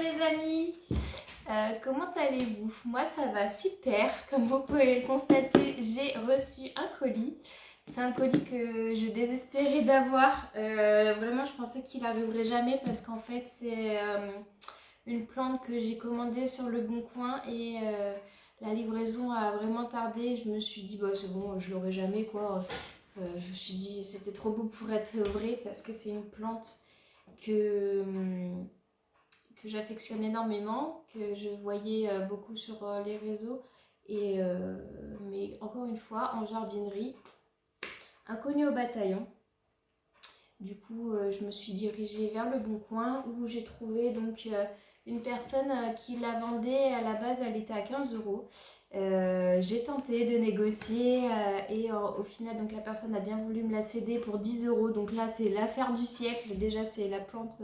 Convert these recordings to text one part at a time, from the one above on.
les amis, comment allez-vous? Moi ça va super, comme vous pouvez le constater, j'ai reçu un colis. C'est un colis que je désespérais d'avoir, vraiment je pensais qu'il n'arriverait jamais parce qu'en fait c'est une plante que j'ai commandée sur le Bon Coin et la livraison a vraiment tardé. Je me suis dit bah c'est bon, je l'aurai jamais quoi. Je me suis dit c'était trop beau pour être vrai parce que c'est une plante que j'affectionne énormément, que je voyais beaucoup sur les réseaux. Et, mais encore une fois, en jardinerie, inconnue au bataillon. Du coup, je me suis dirigée vers le Bon Coin où j'ai trouvé donc une personne qui la vendait. À la base, elle était à 15 euros. J'ai tenté de négocier et au final, donc la personne a bien voulu me la céder pour 10 euros. Donc là, c'est l'affaire du siècle. Déjà, c'est la plante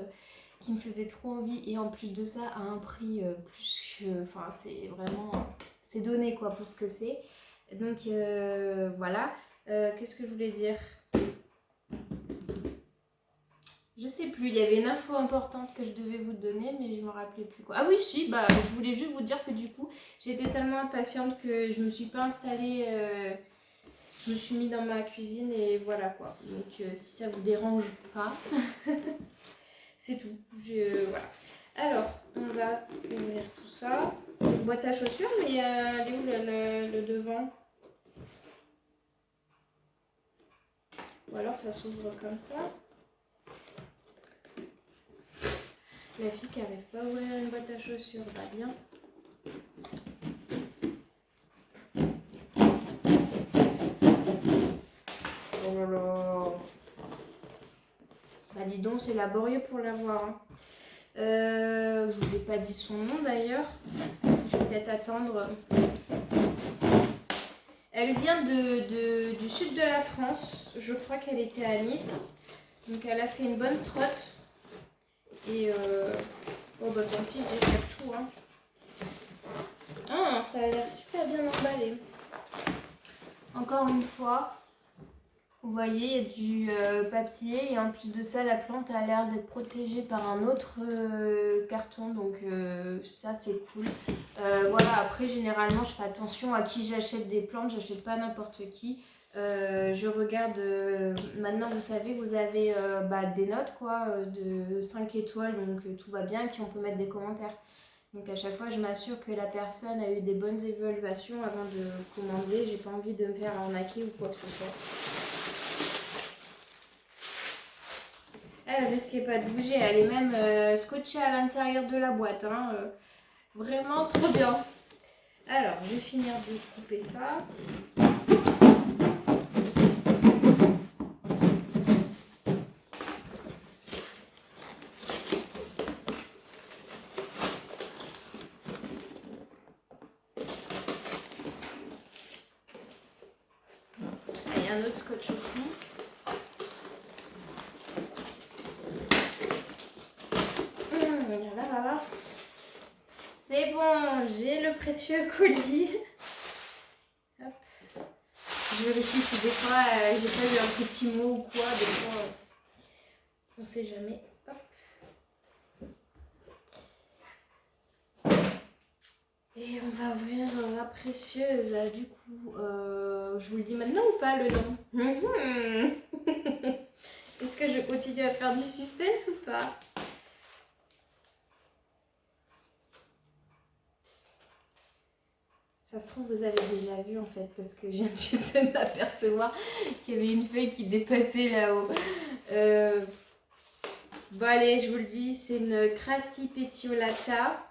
qui me faisait trop envie et en plus de ça à un prix plus que, enfin c'est vraiment, c'est donné quoi pour ce que c'est. Donc voilà. Qu'est-ce que je voulais dire? Je sais plus, il y avait une info importante que je devais vous donner mais je me rappelais plus quoi. Ah oui si, bah je voulais juste vous dire que du coup j'étais tellement impatiente que je me suis pas installée, je me suis mis dans ma cuisine et voilà quoi. Donc si ça vous dérange pas, c'est tout. Voilà. Alors, on va ouvrir tout ça. Une boîte à chaussures, mais elle est où le devant? Ou alors ça s'ouvre comme ça. La fille qui n'arrive pas à ouvrir une boîte à chaussures, va bien. Oh là là. Bah dis donc, c'est laborieux pour l'avoir. Hein. Je vous ai pas dit son nom d'ailleurs. Je vais peut-être attendre. Elle vient du sud de la France. Je crois qu'elle était à Nice. Donc elle a fait une bonne trotte. Et oh bah tant pis, je déchire tout. Hein. Ah, ça a l'air super bien emballé. Encore une fois, vous voyez, il y a du papier. Et en plus de ça, la plante a l'air d'être protégée par un autre carton. Donc ça, c'est cool. Voilà, après, généralement, je fais attention à qui j'achète des plantes. J'achète pas n'importe qui. Je regarde, maintenant vous savez, vous avez des notes quoi, de 5 étoiles, donc tout va bien, et puis on peut mettre des commentaires. Donc à chaque fois, je m'assure que la personne a eu des bonnes évaluations avant de commander. J'ai pas envie de me faire arnaquer ou quoi que ce soit. Elle risquait pas de bouger, elle est même scotchée à l'intérieur de la boîte. Hein. Vraiment trop bien. Alors, je vais finir de couper ça. Il y a un autre scotch au fond. Voilà. C'est bon, j'ai le précieux colis. Hop. Je vérifie si des fois j'ai pas eu un petit mot ou quoi. Des fois, on sait jamais. Hop. Et on va ouvrir la précieuse. Du coup, je vous le dis maintenant ou pas le nom? Est-ce que je continue à faire du suspense ou pas? Ça se trouve, vous avez déjà vu en fait, parce que je viens juste de m'apercevoir qu'il y avait une feuille qui dépassait là-haut. Bon, allez, je vous le dis, c'est une Crassi Petiolata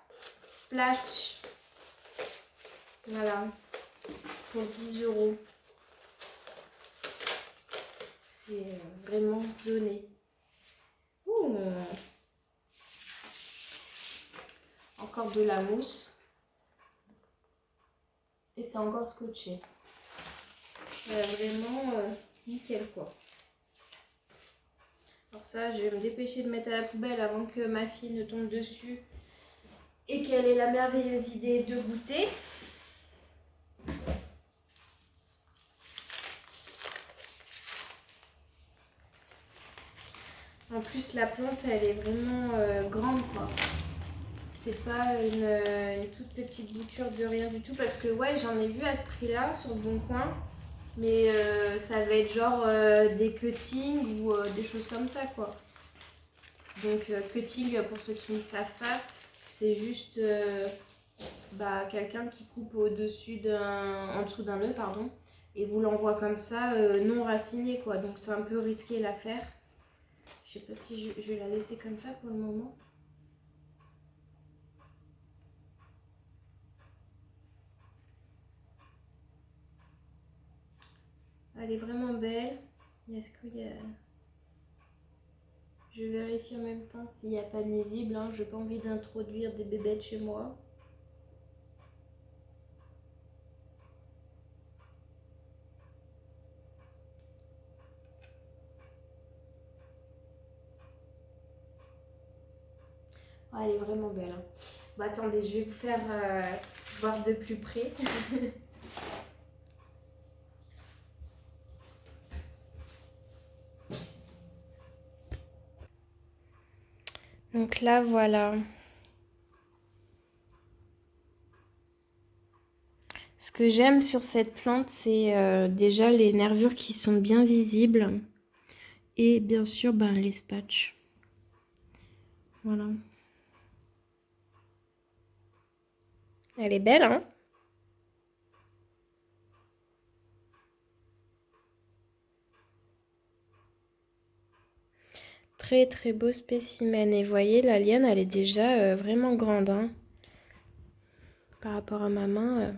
Splash. Voilà, pour 10 euros. C'est vraiment donné. Ouh. Encore de la mousse. Et c'est encore scotché. Vraiment nickel quoi. Alors ça, je vais me dépêcher de mettre à la poubelle avant que ma fille ne tombe dessus et qu'elle ait la merveilleuse idée de goûter. En plus, la plante, elle est vraiment grande quoi. C'est pas une toute petite bouture de rien du tout. Parce que ouais, j'en ai vu à ce prix-là sur le Bon Coin. Mais ça va être genre des cuttings ou des choses comme ça, quoi. Donc cutting, pour ceux qui ne savent pas, c'est juste quelqu'un qui coupe en dessous d'un nœud, pardon, et vous l'envoie comme ça, non raciné, quoi. Donc c'est un peu risqué l'affaire. Je sais pas si je vais la laisser comme ça pour le moment. Elle est vraiment belle. Est-ce qu'il y a... Je vérifie en même temps s'il n'y a pas de nuisible. Hein. Je n'ai pas envie d'introduire des bébêtes chez moi. Oh, elle est vraiment belle. Hein. Bon, attendez, je vais vous faire voir de plus près. Donc là, voilà. Ce que j'aime sur cette plante, c'est déjà les nervures qui sont bien visibles. Et bien sûr, les spatchs. Voilà. Elle est belle, hein? Très très beau spécimen. Et vous voyez, la liane, elle est déjà vraiment grande, hein, par rapport à ma main.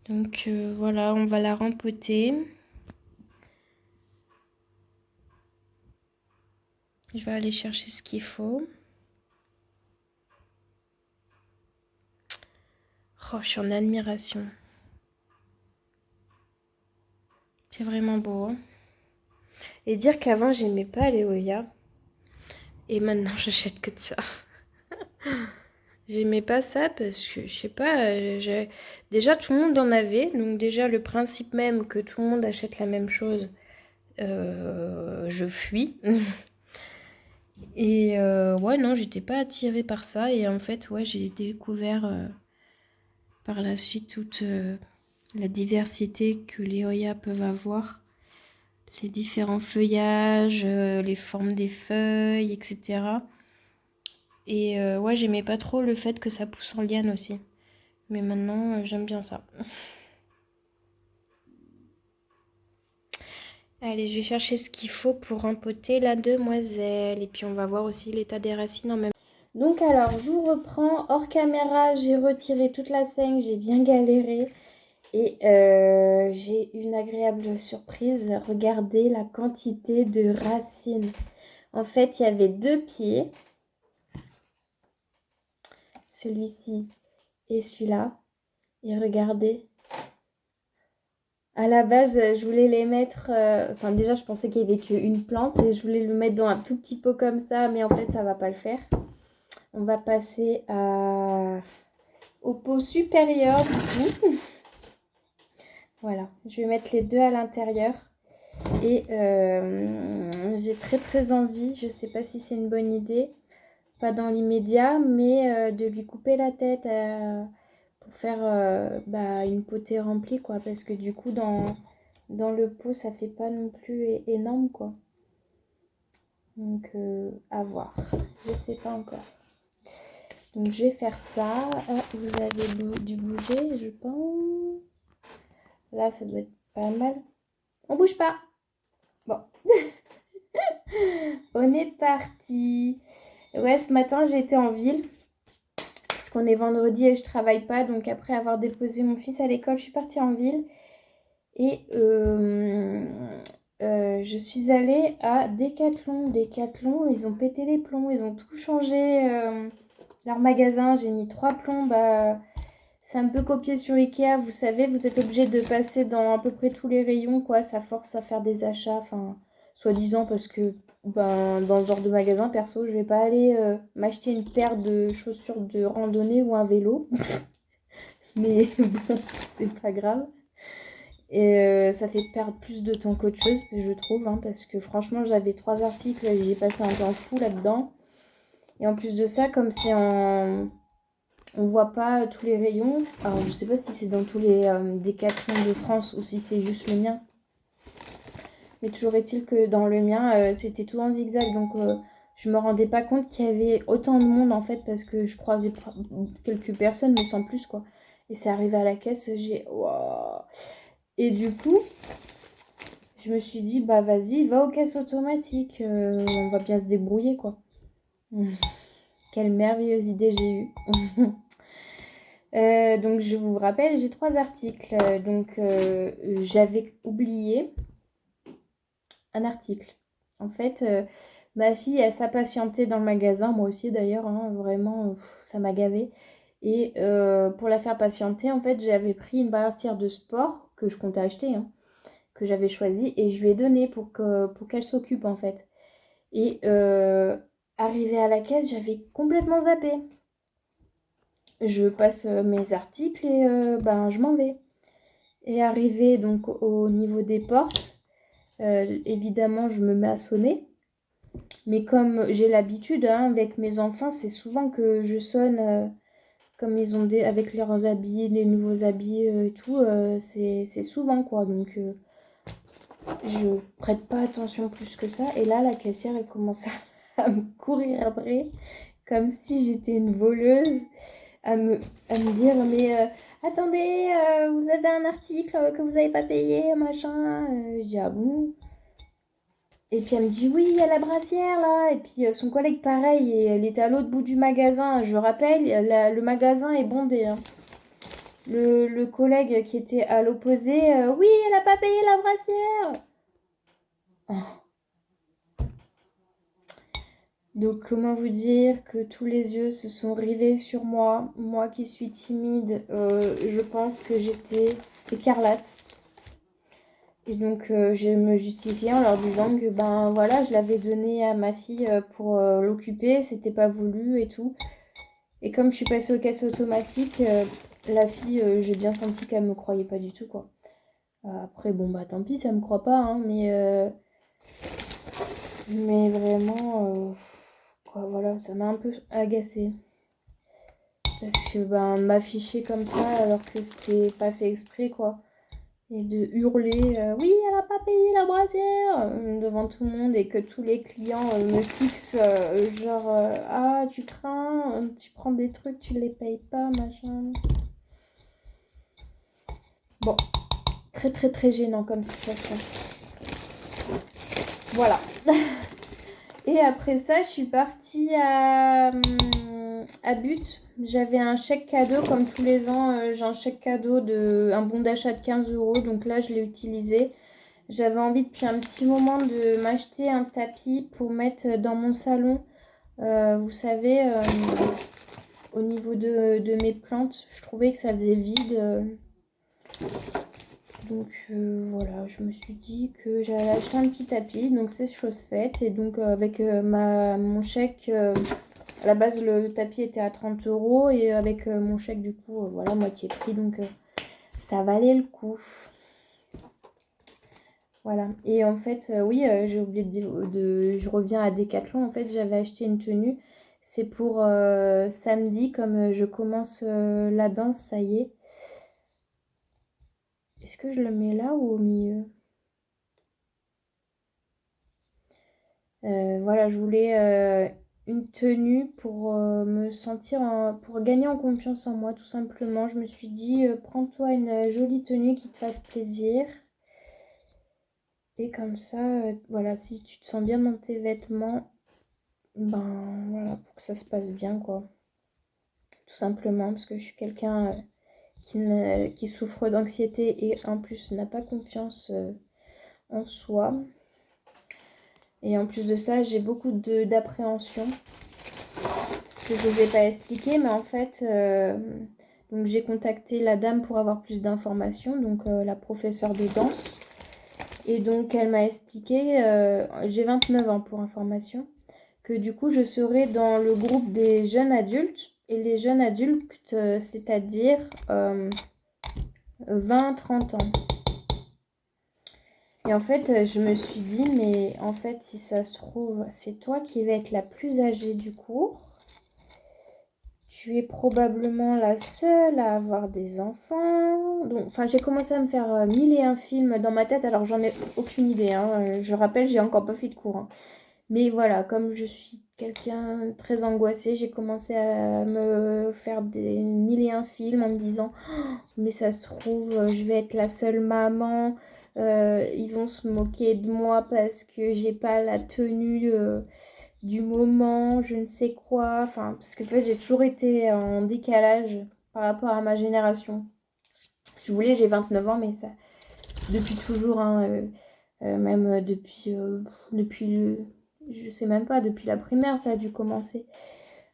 Donc voilà, on va la rempoter. Je vais aller chercher ce qu'il faut. Oh, je suis en admiration. C'est vraiment beau, hein. Et dire qu'avant, j'aimais pas les Oya. Et maintenant, j'achète que de ça. J'aimais pas ça parce que, je sais pas, déjà tout le monde en avait. Donc déjà, le principe même que tout le monde achète la même chose, je fuis. Et ouais, non, j'étais pas attirée par ça. Et en fait, ouais, j'ai découvert par la suite toute la diversité que les Hoya peuvent avoir. Les différents feuillages, les formes des feuilles, etc. Et ouais, j'aimais pas trop le fait que ça pousse en liane aussi. Mais maintenant, j'aime bien ça. Allez, je vais chercher ce qu'il faut pour rempoter la demoiselle. Et puis, on va voir aussi l'état des racines en même temps. Donc alors, je vous reprends. Hors caméra, j'ai retiré toute la sphène. J'ai bien galéré. Et j'ai une agréable surprise. Regardez la quantité de racines. En fait, il y avait 2 pieds. Celui-ci et celui-là. Et regardez. À la base, je voulais les mettre... Enfin, déjà, je pensais qu'il n'y avait qu'une plante. Et je voulais le mettre dans un tout petit pot comme ça. Mais en fait, ça ne va pas le faire. On va passer au pot supérieur du coup. Voilà, je vais mettre les deux à l'intérieur. Et j'ai très très envie, je ne sais pas si c'est une bonne idée, pas dans l'immédiat, mais de lui couper la tête pour faire une potée remplie, quoi. Parce que du coup, dans le pot, ça fait pas non plus énorme, quoi. Donc, à voir. Je sais pas encore. Donc, je vais faire ça. Ah, vous avez dû bouger, je pense. Là, ça doit être pas mal. On bouge pas. Bon. On est parti. Ouais, ce matin, j'étais en ville. Parce qu'on est vendredi et je travaille pas. Donc, après avoir déposé mon fils à l'école, je suis partie en ville. Et je suis allée à Decathlon. Decathlon, ils ont pété les plombs. Ils ont tout changé. Leur magasin, j'ai mis 3 plombs. C'est un peu copié sur Ikea. Vous savez, vous êtes obligé de passer dans à peu près tous les rayons, quoi. Ça force à faire des achats. Enfin, soi-disant parce que dans ce genre de magasin, perso, je vais pas aller m'acheter une paire de chaussures de randonnée ou un vélo. Mais bon, c'est pas grave. Et ça fait perdre plus de temps qu'autre chose, je trouve, hein, parce que franchement, j'avais 3 articles et j'ai passé un temps fou là-dedans. Et en plus de ça, comme c'est en... On voit pas tous les rayons. Alors, je sais pas si c'est dans tous les Décathlon de France ou si c'est juste le mien. Mais toujours est-il que dans le mien, c'était tout en zigzag. Donc, je me rendais pas compte qu'il y avait autant de monde en fait. Parce que je croisais quelques personnes, mais sans plus quoi. Et c'est arrivé à la caisse, j'ai... Wow. Et du coup, je me suis dit, bah vas-y, va aux caisses automatiques. On va bien se débrouiller quoi. Quelle merveilleuse idée j'ai eue. Donc je vous rappelle, j'ai 3 articles. Donc j'avais oublié un article. En fait, ma fille, elle s'impatientait dans le magasin, moi aussi d'ailleurs, hein, vraiment, ça m'a gavé. Et pour la faire patienter, en fait, j'avais pris une brassière de sport que je comptais acheter, hein, que j'avais choisie, et je lui ai donné pour qu'elle s'occupe en fait. Et arrivée à la caisse, j'avais complètement zappé. Je passe mes articles et ben, je m'en vais. Et arrivé donc au niveau des portes, évidemment, je me mets à sonner. Mais comme j'ai l'habitude, hein, avec mes enfants, c'est souvent que je sonne comme ils ont avec leurs habits, les nouveaux habits et tout. C'est souvent quoi. Donc je prête pas attention plus que ça. Et là, la caissière, elle commence à me courir après, comme si j'étais une voleuse, à me dire mais attendez, vous avez un article que vous n'avez pas payé, machin. Je dis ah bon. Et puis elle me dit oui, il y a la brassière là. Et puis son collègue pareil, et elle était à l'autre bout du magasin. Je rappelle, le magasin est bondé, hein. Le collègue qui était à l'opposé, oui, elle n'a pas payé la brassière. Oh. Donc comment vous dire que tous les yeux se sont rivés sur moi. Moi qui suis timide, je pense que j'étais écarlate. Et donc je me justifiais en leur disant que ben voilà, je l'avais donné à ma fille pour l'occuper, c'était pas voulu et tout. Et comme je suis passée aux caisses automatiques, la fille, j'ai bien senti qu'elle me croyait pas du tout quoi. Après bon bah tant pis, ça me croit pas, hein, mais vraiment quoi, voilà, ça m'a un peu agacée. Parce que ben m'afficher comme ça alors que c'était pas fait exprès quoi. Et de hurler oui, elle a pas payé la brassière devant tout le monde et que tous les clients me fixent genre ah tu crains, tu prends des trucs, tu les payes pas, machin. Bon, très très très gênant comme situation. Voilà. Et après ça, je suis partie à But. J'avais un chèque cadeau, comme tous les ans, j'ai un chèque cadeau un bon d'achat de 15 €. Donc là, je l'ai utilisé. J'avais envie depuis un petit moment de m'acheter un tapis pour mettre dans mon salon. Vous savez, au niveau de mes plantes, je trouvais que ça faisait vide. Donc voilà, je me suis dit que j'allais acheter un petit tapis. Donc c'est chose faite. Et donc avec mon chèque, à la base le tapis était à 30 € et avec mon chèque du coup, voilà, moitié prix. Donc ça valait le coup. Voilà. Et en fait, oui, j'ai oublié de dire, je reviens à Decathlon. En fait, j'avais acheté une tenue. C'est pour samedi, comme je commence la danse, ça y est. Est-ce que je le mets là ou au milieu? Voilà, je voulais une tenue pour me sentir, pour gagner en confiance en moi, tout simplement. Je me suis dit, prends-toi une jolie tenue qui te fasse plaisir. Et comme ça, voilà, si tu te sens bien dans tes vêtements, ben voilà, pour que ça se passe bien, quoi. Tout simplement, parce que je suis quelqu'un qui souffre d'anxiété et en plus n'a pas confiance en soi. Et en plus de ça, j'ai beaucoup d'appréhension. Parce que je ne vous ai pas expliqué, mais en fait, donc j'ai contacté la dame pour avoir plus d'informations, donc la professeure de danse. Et donc elle m'a expliqué, j'ai 29 ans pour information, que du coup je serai dans le groupe des jeunes adultes. Et les jeunes adultes, c'est-à-dire 20-30 ans. Et en fait, je me suis dit, mais en fait, si ça se trouve, c'est toi qui vas être la plus âgée du cours. Tu es probablement la seule à avoir des enfants. Donc, enfin, j'ai commencé à me faire 1001 films dans ma tête, alors j'en ai aucune idée. Hein. Je rappelle, j'ai encore pas fait de cours. Hein. Mais voilà, comme je suis quelqu'un de très angoissé, j'ai commencé à me faire des 1001 films en me disant mais ça se trouve, je vais être la seule maman. Ils vont se moquer de moi parce que j'ai pas la tenue du moment, je ne sais quoi. Enfin, parce que en fait, j'ai toujours été en décalage par rapport à ma génération. Si vous voulez, j'ai 29 ans, mais ça, depuis toujours, hein, même depuis je sais même pas, depuis la primaire, ça a dû commencer.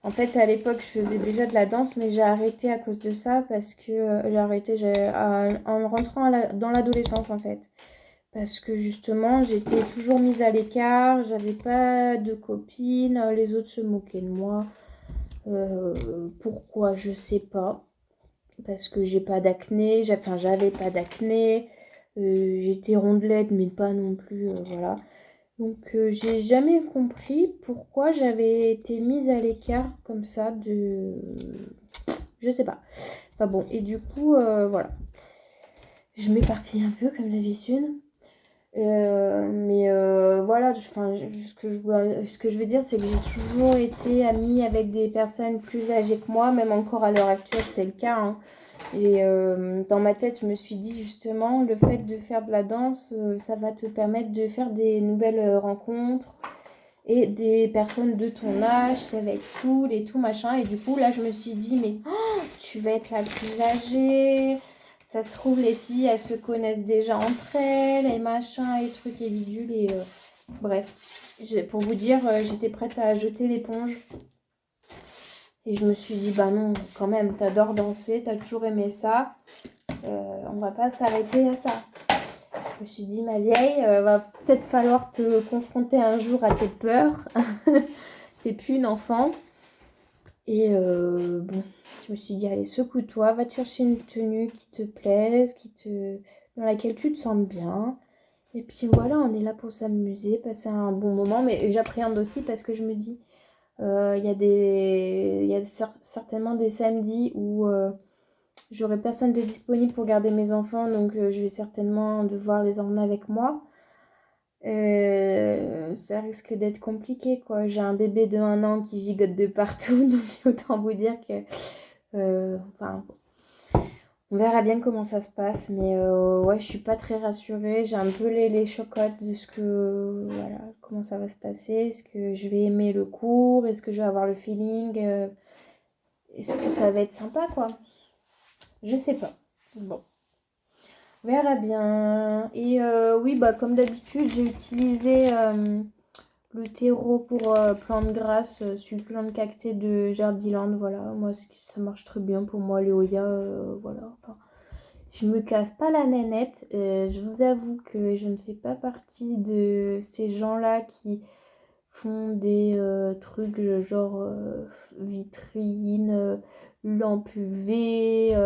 En fait, à l'époque, je faisais déjà de la danse, mais j'ai arrêté à cause de ça parce que j'ai arrêté en rentrant dans l'adolescence, en fait. Parce que justement, j'étais toujours mise à l'écart, j'avais pas de copines, les autres se moquaient de moi. Pourquoi, je sais pas. Parce que j'ai pas d'acné, enfin j'avais pas d'acné, j'étais rondelette, mais pas non plus, voilà. Donc j'ai jamais compris pourquoi j'avais été mise à l'écart comme ça de... Je sais pas. Enfin bon, et du coup, voilà. Je m'éparpille un peu comme d'habitude. Mais voilà, ce que je veux dire, c'est que j'ai toujours été amie avec des personnes plus âgées que moi, même encore à l'heure actuelle, c'est le cas. Hein. Et dans ma tête, je me suis dit justement, le fait de faire de la danse, ça va te permettre de faire des nouvelles rencontres et des personnes de ton âge, ça va être cool et tout machin. Et du coup, là, je me suis dit, mais tu vas être la plus âgée. Ça se trouve, les filles, elles se connaissent déjà entre elles, et machin, et trucs et bidules. Et bref, pour vous dire, j'étais prête à jeter l'éponge. Et je me suis dit, bah non, quand même, t'adores danser, t'as toujours aimé ça. On va pas s'arrêter à ça. Je me suis dit, ma vieille, va peut-être falloir te confronter un jour à tes peurs. T'es plus une enfant. Et bon, je me suis dit, allez, secoue-toi, va te chercher une tenue qui te plaise, dans laquelle tu te sens bien. Et puis voilà, on est là pour s'amuser, passer un bon moment. Mais j'appréhende aussi parce que je me dis, il y a certainement des samedis où j'aurai personne de disponible pour garder mes enfants, donc je vais certainement devoir les emmener avec moi. Ça risque d'être compliqué, quoi. J'ai un bébé de 1 an qui gigote de partout, donc autant vous dire que... enfin, on verra bien comment ça se passe, mais ouais, je suis pas très rassurée. J'ai un peu les chocottes de ce que... Voilà, comment ça va se passer. Est-ce que je vais aimer le cours? Est-ce que je vais avoir le feeling? Est-ce que ça va être sympa, quoi? Je sais pas. Bon. On verra bien. Et oui, bah comme d'habitude, j'ai utilisé le terreau pour plantes grasses, succulentes cactées de Jardiland. Voilà, moi ça marche très bien pour moi, les Oya. Voilà. Enfin, je me casse pas la nénette. Je vous avoue que je ne fais pas partie de ces gens-là qui font des trucs genre vitrine, lampe UV,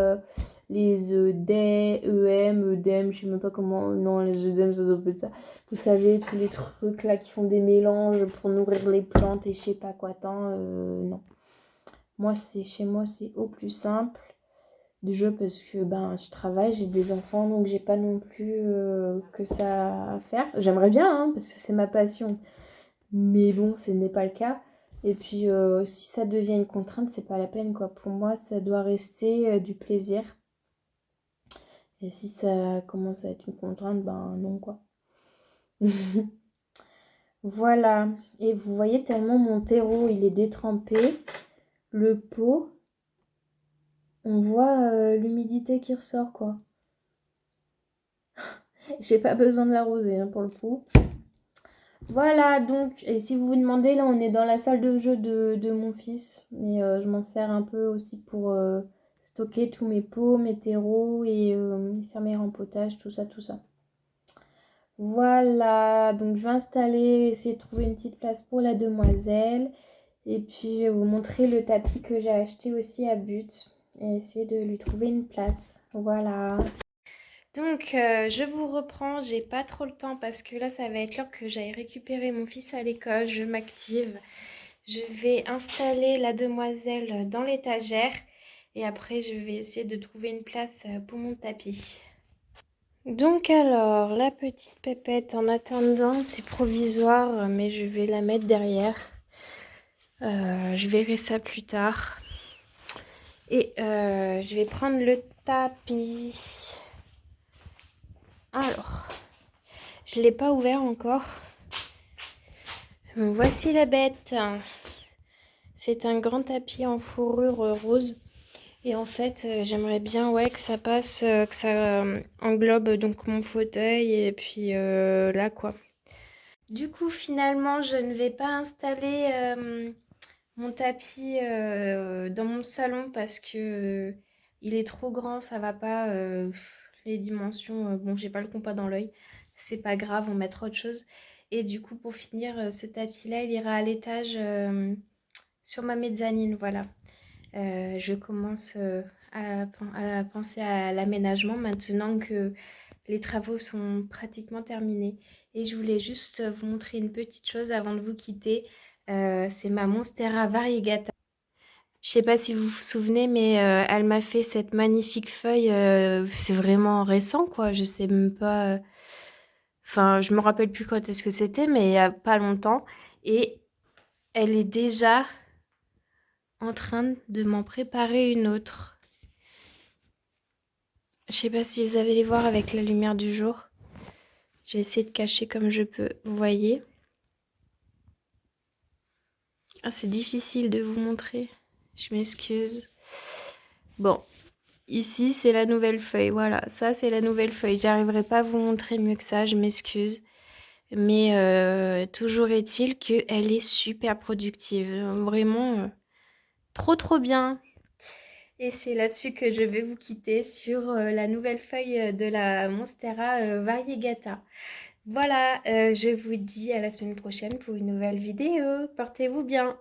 les EDEM, je sais même pas comment, non les œdèmes ça doit être ça. Vous savez, tous les trucs là qui font des mélanges pour nourrir les plantes et je sais pas quoi tant, non. Moi chez moi c'est au plus simple. Déjà parce que ben je travaille, j'ai des enfants donc j'ai pas non plus que ça à faire. J'aimerais bien hein, parce que c'est ma passion. Mais bon, ce n'est pas le cas. Et puis, si ça devient une contrainte, c'est pas la peine, quoi. Pour moi, ça doit rester du plaisir. Et si ça commence à être une contrainte, ben non, quoi. Voilà. Et vous voyez tellement mon terreau, il est détrempé. Le pot, on voit l'humidité qui ressort, quoi. J'ai pas besoin de l'arroser, hein, pour le coup. Voilà, donc, et si vous vous demandez, là, on est dans la salle de jeu de mon fils. Mais je m'en sers un peu aussi pour stocker tous mes pots, mes terreaux et faire mes rempotages, tout ça, tout ça. Voilà, donc je vais installer, essayer de trouver une petite place pour la demoiselle. Et puis, je vais vous montrer le tapis que j'ai acheté aussi à But. Et essayer de lui trouver une place. Voilà. Donc, je vous reprends, j'ai pas trop le temps parce que là, ça va être l'heure que j'aille récupérer mon fils à l'école. Je m'active, Je vais installer la demoiselle dans l'étagère et après je vais essayer de trouver une place pour mon tapis. Donc alors, la petite pépette, en attendant, c'est provisoire, mais je vais la mettre derrière. Je verrai ça plus tard. Et je vais prendre le tapis. Alors, je ne l'ai pas ouvert encore. Voici la bête. C'est un grand tapis en fourrure rose. Et en fait, j'aimerais bien que ça passe, que ça englobe donc mon fauteuil et puis là quoi. Du coup, finalement, je ne vais pas installer mon tapis dans mon salon parce que il est trop grand, ça va pas. Les dimensions, bon, j'ai pas le compas dans l'œil, c'est pas grave, on mettra autre chose. Et du coup, pour finir, ce tapis-là, il ira à l'étage sur ma mezzanine, voilà. Je commence à penser à l'aménagement maintenant que les travaux sont pratiquement terminés. Et je voulais juste vous montrer une petite chose avant de vous quitter. C'est ma Monstera variegata. Je sais pas si vous vous souvenez, mais elle m'a fait cette magnifique feuille. C'est vraiment récent, quoi. Je sais même pas. Enfin, je me rappelle plus quand est-ce que c'était, mais il y a pas longtemps. Et elle est déjà en train de m'en préparer une autre. Je sais pas si vous allez les voir avec la lumière du jour. Je vais essayer de cacher comme je peux. Vous voyez? Ah, c'est difficile de vous montrer. Je m'excuse. Bon, ici, c'est la nouvelle feuille. Voilà, ça, c'est la nouvelle feuille. J'arriverai pas à vous montrer mieux que ça, je m'excuse. Mais toujours est-il qu'elle est super productive. Vraiment, trop, trop bien. Et c'est là-dessus que je vais vous quitter sur la nouvelle feuille de la Monstera variegata. Voilà, je vous dis à la semaine prochaine pour une nouvelle vidéo. Portez-vous bien.